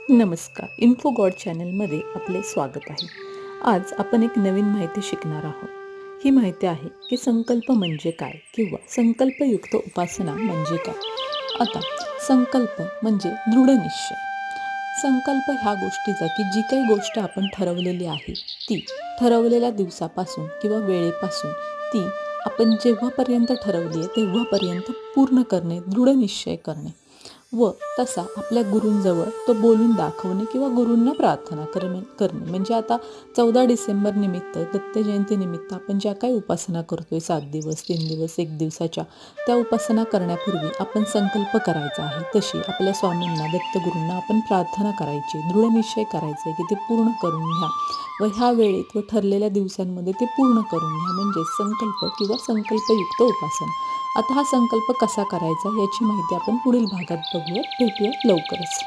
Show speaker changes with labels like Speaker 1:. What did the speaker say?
Speaker 1: नमस्कार. Info God चॅनलमध्ये आपले स्वागत आहे. आज आपण एक नवीन माहिती शिकणार आहोत. ही माहिती आहे की संकल्प म्हणजे काय किंवा संकल्पयुक्त उपासना म्हणजे काय. आता संकल्प म्हणजे दृढनिश्चय. संकल्प ह्या गोष्टीचा की जी काही गोष्ट आपण ठरवलेली आहे ती ठरवलेल्या दिवसापासून किंवा वेळेपासून ती आपण जेव्हापर्यंत ठरवली आहे तेव्हापर्यंत पूर्ण करणे, दृढनिश्चय करणे व तसा आपल्या गुरूंजवळ तो बोलून दाखवणे किंवा गुरूंना प्रार्थना करणे म्हणजे आता 14 डिसेंबर निमित्त दत्त जयंतीनिमित्त आपण ज्या काही उपासना करतोय 7 दिवस 3 दिवस 1 दिवसाच्या त्या उपासना करण्यापूर्वी आपण संकल्प करायचा आहे. तशी आपल्या स्वामींना दत्तगुरूंना आपण प्रार्थना करायची, दृढनिश्चय करायचे की ते पूर्ण करून घ्या व ह्या वेळेत व ठरलेल्या दिवसांमध्ये ते पूर्ण करून घ्या म्हणजे संकल्प किंवा संकल्पयुक्त उपासना. आता हा संकल्प कसा करायचा याची माहिती आपण पुढील भागात बघूया. भेटूया लवकरच.